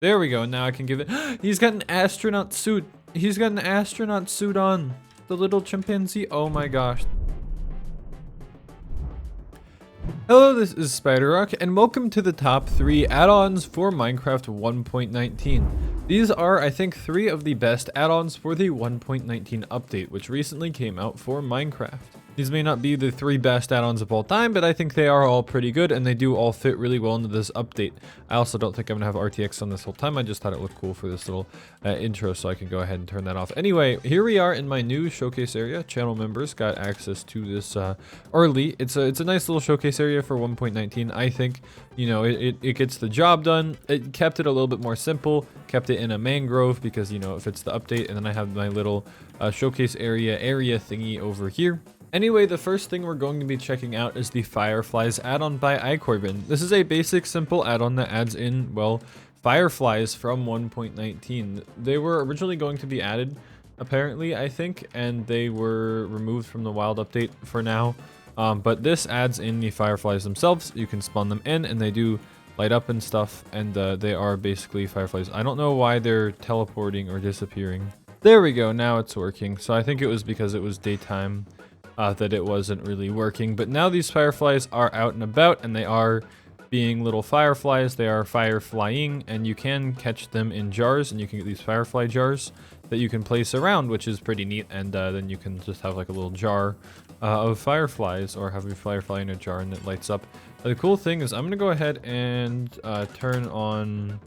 There we go. Now I can give it. He's got an astronaut suit. He's got an astronaut suit on. The little chimpanzee. Oh my gosh. Hello, this is Spyderrock, and welcome to the top 3 add-ons for Minecraft 1.19. These are, I think, 3 of the best add-ons for the 1.19 update, which recently came out for Minecraft. These may not be the 3 best add-ons of all time, but I think they are all pretty good, and they do all fit really well into this update. I also don't think I'm going to have RTX on this whole time. I just thought it looked cool for this little intro, so I can go ahead and turn that off. Anyway, here we are in my new showcase area. Channel members got access to this early. It's a nice little showcase area for 1.19. I think, you know, it gets the job done. It kept it a little bit more simple, kept it in a mangrove because, you know, it fits the update, and then I have my little showcase area thingy over here. Anyway, the first thing we're going to be checking out is the Fireflies add-on by iCorbin. This is a basic, simple add-on that adds in, well, Fireflies from 1.19. They were originally going to be added, apparently, I think, and they were removed from the wild update for now. But this adds in the Fireflies themselves. You can spawn them in, and they do light up and stuff, and they are basically Fireflies. I don't know why they're teleporting or disappearing. There we go, now it's working. So I think it was because it was daytime. That it wasn't really working, but now these Fireflies are out and about, and they are being little Fireflies. They are fireflying, and you can catch them in jars, and you can get these Firefly jars that you can place around, which is pretty neat, and then you can just have like a little jar of Fireflies, or have a Firefly in a jar and it lights up. The cool thing is I'm gonna go ahead and turn on,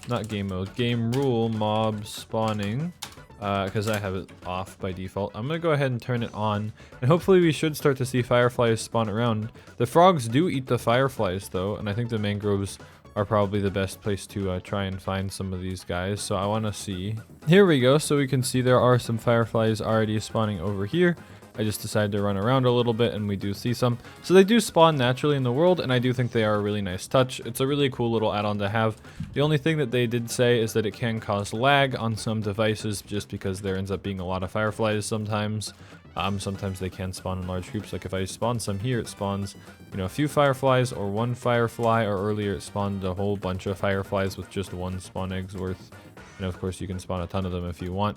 not game mode, game rule mob spawning. Because I have it off by default. I'm going to go ahead and turn it on, and hopefully we should start to see Fireflies spawn around. The frogs do eat the Fireflies though, and I think the mangroves are probably the best place to try and find some of these guys, so I want to see. Here we go, so we can see there are some Fireflies already spawning over here. I just decided to run around a little bit, and we do see some. So they do spawn naturally in the world, and I do think they are a really nice touch. It's a really cool little add-on to have. The only thing that they did say is that it can cause lag on some devices just because there ends up being a lot of Fireflies sometimes. Sometimes they can spawn in large groups. Like if I spawn some here, it spawns, you know, a few Fireflies or one Firefly, or earlier it spawned a whole bunch of Fireflies with just one spawn egg's worth. And of course you can spawn a ton of them if you want.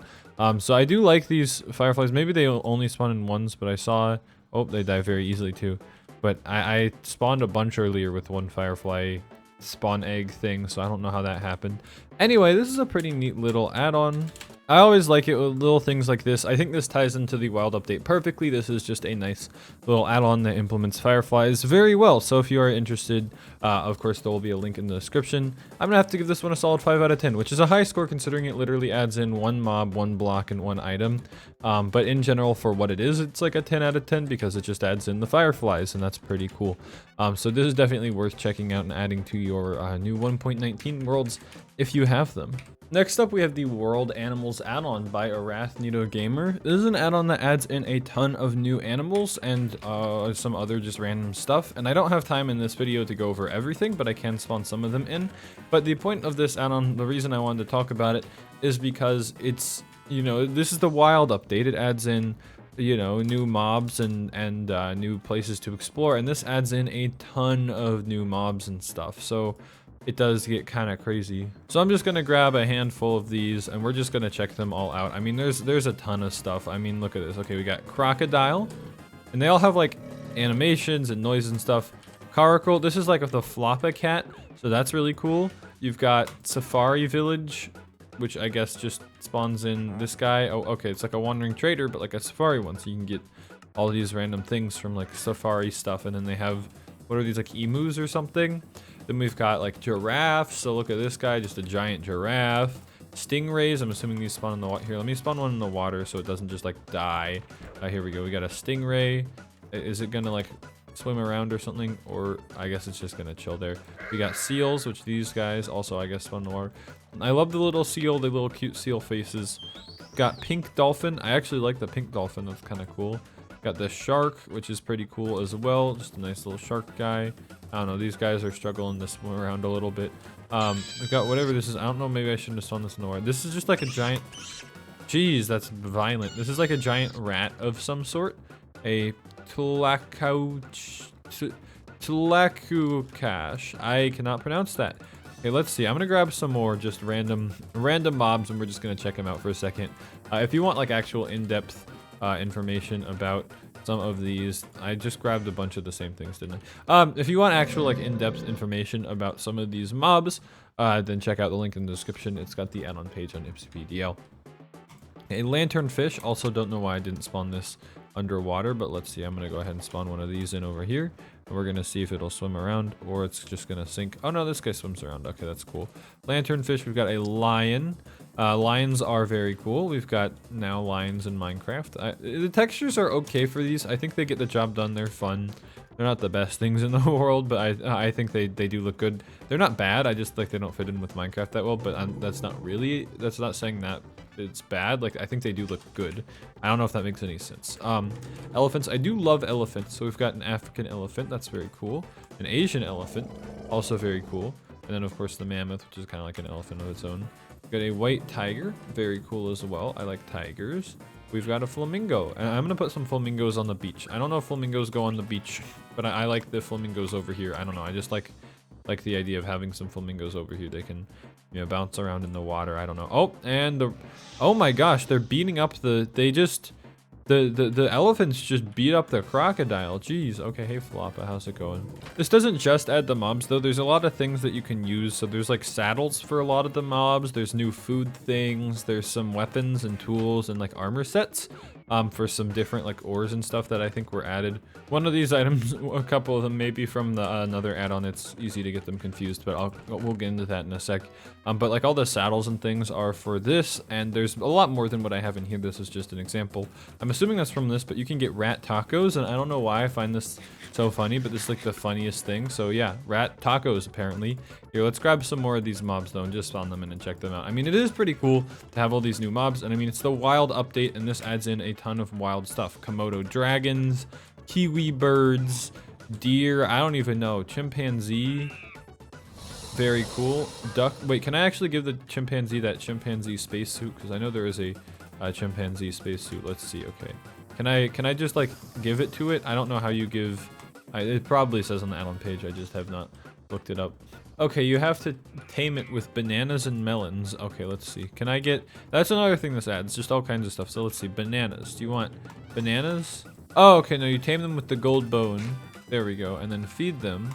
So I do like these Fireflies. Maybe they only spawn in ones, but I saw, oh, they die very easily too. But I spawned a bunch earlier with one Firefly spawn egg thing, so I don't know how that happened. Anyway, this is a pretty neat little add-on. I always like it with little things like this. I think this ties into the wild update perfectly. This is just a nice little add-on that implements Fireflies very well. So if you are interested, of course, there will be a link in the description. I'm going to have to give this one a solid 5 out of 10, which is a high score considering it literally adds in one mob, one block, and one item. But in general, for what it is, it's like a 10 out of 10 because it just adds in the Fireflies, and that's pretty cool. So this is definitely worth checking out and adding to your new 1.19 worlds if you have them. Next up, we have the World Animals add-on by Arachnito Gamer. This is an add-on that adds in a ton of new animals and some other just random stuff. And I don't have time in this video to go over everything, but I can spawn some of them in. But the point of this add-on, the reason I wanted to talk about it, is because it's, you know, this is the wild update. It adds in, you know, new mobs and new places to explore. And this adds in a ton of new mobs and stuff. So it does get kind of crazy. So I'm just gonna grab a handful of these, and we're just gonna check them all out. I mean, there's a ton of stuff. I mean, look at this. Okay, we got crocodile, and they all have like animations and noise and stuff. Caracal, this is like the Floppa cat, so that's really cool. You've got Safari Village, which I guess just spawns in this guy. Oh, okay, it's like a wandering trader, but like a safari one, so you can get all these random things from like safari stuff. And then they have, what are these, like emus or something? Then we've got like giraffes. So look at this guy, just a giant giraffe. Stingrays, I'm assuming these spawn in the water. Here, let me spawn one in the water so it doesn't just like die. Here we go, we got a stingray. Is it gonna like swim around or something? Or I guess it's just gonna chill there. We got seals, which these guys also I guess spawn in the water. I love the little seal, the little cute seal faces. Got pink dolphin. I actually like the pink dolphin, that's kind of cool. Got the shark, which is pretty cool as well. Just a nice little shark guy. I don't know, these guys are struggling to swim around a little bit. We've got whatever this is. I don't know, maybe I shouldn't have spawned this in the water. This is just like a giant... Jeez, that's violent. This is like a giant rat of some sort. A Tlacuache. I cannot pronounce that. Okay, let's see. I'm gonna grab some more just random mobs, and we're just gonna check them out for a second. If you want like actual in-depth information about some of these, I just grabbed a bunch of the same things, didn't I? If you want actual like in-depth information about some of these mobs, then check out the link in the description. It's got the add-on page on IpsPDL. A lanternfish. Also, don't know why I didn't spawn this underwater, but let's see. I'm gonna go ahead and spawn one of these in over here, and we're gonna see if it'll swim around or it's just gonna sink. Oh no, this guy swims around. Okay, that's cool. Lanternfish. We've got a lion. Lions are very cool. We've got now lions in Minecraft. The textures are okay for these. I think they get the job done. They're fun. They're not the best things in the world, but I think they do look good. They're not bad. I just like they don't fit in with Minecraft that well, but that's not saying that it's bad. Like, I think they do look good. I don't know if that makes any sense. Elephants. I do love elephants. So we've got an African elephant. That's very cool. An Asian elephant. Also very cool. And then, of course, the mammoth, which is kind of like an elephant of its own. We've got a white tiger. Very cool as well. I like tigers. We've got a flamingo. And I'm going to put some flamingos on the beach. I don't know if flamingos go on the beach, but I like the flamingos over here. I don't know. I just like the idea of having some flamingos over here. They can, you know, bounce around in the water. I don't know. Oh, and oh my gosh, they're beating up the elephants just beat up the crocodile. Jeez. Okay, hey Floppa, how's it going? This doesn't just add the mobs though. There's a lot of things that you can use. So there's like saddles for a lot of the mobs. There's new food things. There's some weapons and tools and like armor sets. For some different like ores and stuff that I think were added. One of these items, a couple of them may be from the another add-on. It's easy to get them confused, but we'll get into that in a sec. But like all the saddles and things are for this, and there's a lot more than what I have in here. This is just an example. I'm assuming that's from this, but you can get rat tacos, and I don't know why I find this so funny, but this is like the funniest thing. So yeah, rat tacos apparently. Here, let's grab some more of these mobs though and just spawn them in and check them out. I mean, it is pretty cool to have all these new mobs, and I mean, it's the wild update, and this adds in a ton of wild stuff. Komodo dragons, kiwi birds, deer, I don't even know, chimpanzee, very cool. Duck, wait, can I actually give the chimpanzee that chimpanzee spacesuit? Because I know there is a chimpanzee spacesuit. Let's see. Okay, can I just like give it to it? I don't know how you give. It probably says on the add-on page. I just have not looked it up. Okay, you have to tame it with bananas and melons. Okay, let's see. Can I get... That's another thing this adds. Just all kinds of stuff. So let's see. Bananas. Do you want bananas? Oh, okay. No, you tame them with the gold bone. There we go. And then feed them.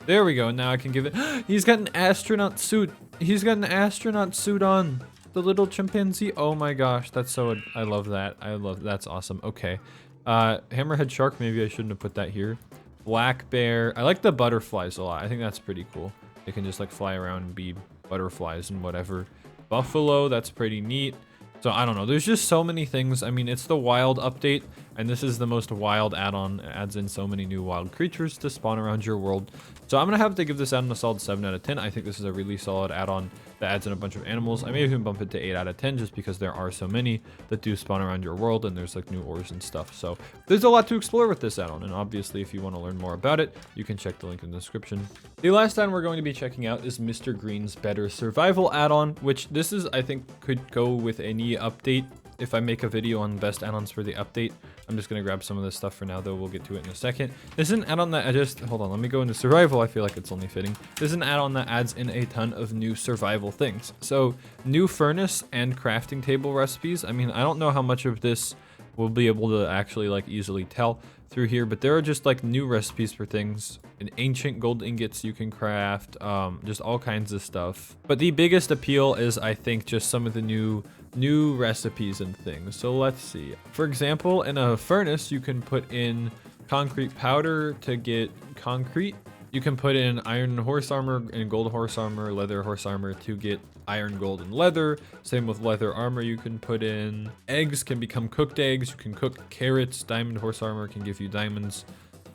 There we go. Now I can give it... He's got an astronaut suit. He's got an astronaut suit on. The little chimpanzee. Oh my gosh. That's so... I love that. That's awesome. Okay. Hammerhead shark. Maybe I shouldn't have put that here. Black bear. I like the butterflies a lot. I think that's pretty cool. They can just like fly around and be butterflies and whatever. Buffalo, that's pretty neat. So I don't know, there's just so many things. I mean, it's the wild update, and this is the most wild add-on. It adds in so many new wild creatures to spawn around your world. So I'm gonna have to give this add-on a solid 7 out of 10. I think this is a really solid add-on that adds in a bunch of animals. I may even bump it to 8 out of 10 just because there are so many that do spawn around your world, and there's like new ores and stuff. So there's a lot to explore with this add-on, and obviously if you want to learn more about it, you can check the link in the description. The last add-on we're going to be checking out is Mr. Green's Better Survival add-on, which this is, I think, could go with any update. If I make a video on best add-ons for the update, I'm just going to grab some of this stuff for now, though. We'll get to it in a second. This is an add-on that hold on, let me go into survival. I feel like it's only fitting. This is an add-on that adds in a ton of new survival things. So new furnace and crafting table recipes. I mean, I don't know how much of this we'll be able to actually like easily tell through here, but there are just like new recipes for things. And ancient gold ingots you can craft, just all kinds of stuff. But the biggest appeal is, I think, just some of the new recipes and things. So let's see. For example, in a furnace, you can put in concrete powder to get concrete. You can put in iron horse armor and gold horse armor, leather horse armor to get iron, gold, and leather. Same with leather armor. You can put in eggs, can become cooked eggs. You can cook carrots. Diamond horse armor can give you diamonds.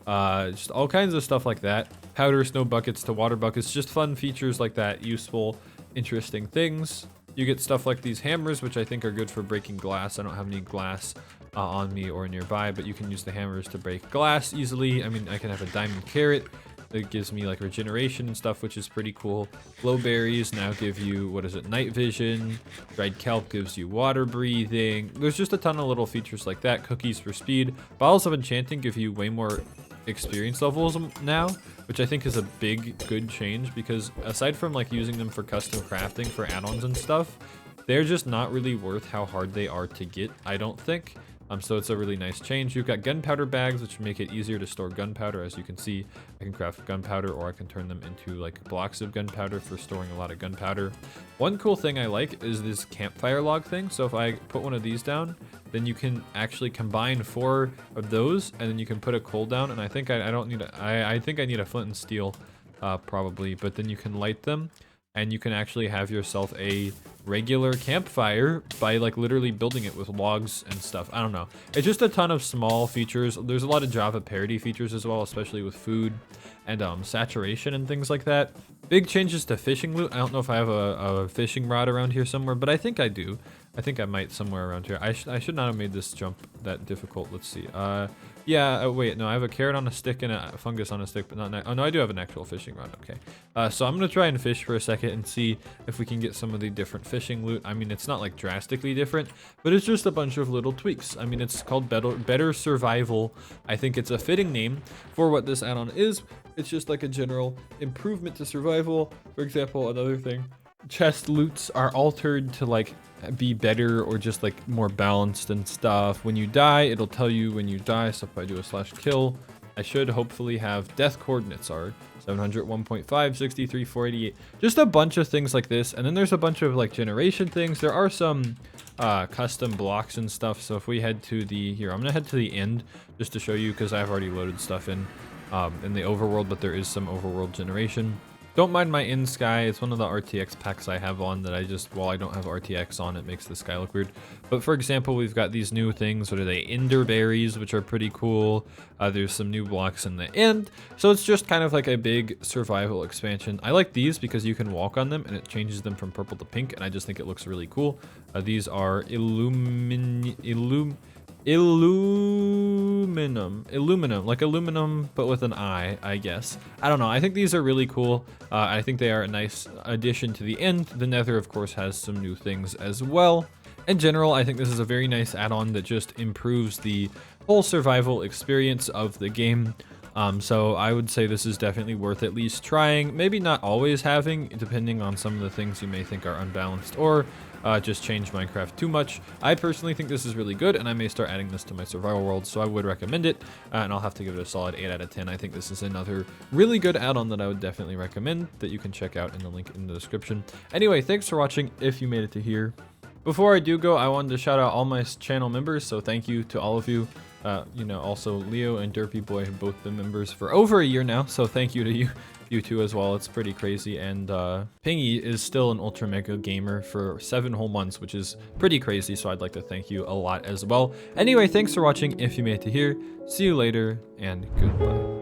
Just all kinds of stuff like that. Powder snow buckets to water buckets. Just fun features like that. Useful, interesting things. You get stuff like these hammers, which I think are good for breaking glass. I don't have any glass on me or nearby, but you can use the hammers to break glass easily. I mean, I can have a diamond carrot that gives me like regeneration and stuff, which is pretty cool. Glowberries now give you, what is it, night vision. Dried kelp gives you water breathing. There's just a ton of little features like that. Cookies for speed. Bottles of enchanting give you way more experience levels now, which I think is a big, good change, because aside from like using them for custom crafting for add-ons and stuff, they're just not really worth how hard they are to get, I don't think. So it's a really nice change. You've got gunpowder bags, which make it easier to store gunpowder. As you can see, I can craft gunpowder, or I can turn them into like blocks of gunpowder for storing a lot of gunpowder. One cool thing I like is this campfire log thing. So if I put one of these down, then you can actually combine 4 of those, and then you can put a coal down. And I think I don't need I think I need a flint and steel, probably, but then you can light them. And you can actually have yourself a regular campfire by like literally building it with logs and stuff. I don't know. It's just a ton of small features. There's a lot of Java parity features as well, especially with food and saturation and things like that. Big changes to fishing loot. I don't know if I have a fishing rod around here somewhere, but I think I do. I think I might somewhere around here. I should not have made this jump that difficult. Let's see. Yeah, wait, no, I have a carrot on a stick and a fungus on a stick, but not, oh no, I do have an actual fishing rod, okay. So I'm gonna try and fish for a second and see if we can get some of the different fishing loot. I mean, it's not like drastically different, but it's just a bunch of little tweaks. I mean, it's called Better Survival. I think it's a fitting name for what this add-on is. It's just like a general improvement to survival. For example, another thing, chest loots are altered to like be better or just like more balanced and stuff. When you die, it'll tell you when you die. So if I do a /kill, I should hopefully have death coordinates are 700, 1.5, 63, 488. Just a bunch of things like this. And then there's a bunch of like generation things. There are some custom blocks and stuff. So if we head to the, here, I'm gonna head to the end just to show you, because I've already loaded stuff in the overworld, but there is some overworld generation. Don't mind my in sky. It's one of the RTX packs I have on that I just, while I don't have RTX on, it makes the sky look weird. But for example, we've got these new things. What are they? Ender berries, which are pretty cool. There's some new blocks in the end. So it's just kind of like a big survival expansion. I like these because you can walk on them and it changes them from purple to pink. And I just think it looks really cool. These are aluminum, like aluminum, but with an I guess. I don't know. I think these are really cool. I think they are a nice addition to the end. The Nether, of course, has some new things as well. In general, I think this is a very nice add-on that just improves the whole survival experience of the game. So I would say this is definitely worth at least trying, maybe not always having, depending on some of the things you may think are unbalanced or just change Minecraft too much. I personally think this is really good, and I may start adding this to my survival world, so I would recommend it, and I'll have to give it a solid 8 out of 10. I think this is another really good add-on that I would definitely recommend that you can check out in the link in the description. Anyway, thanks for watching if you made it to here. Before I do go, I wanted to shout out all my channel members, so thank you to all of you. You know, also Leo and Derpy Boy have both been members for over a year now, so thank you to you two as well. It's pretty crazy. And Pingy is still an ultra mega gamer for 7 whole months, which is pretty crazy, so I'd like to thank you a lot as well. Anyway, thanks for watching if you made it to here. See you later, and goodbye.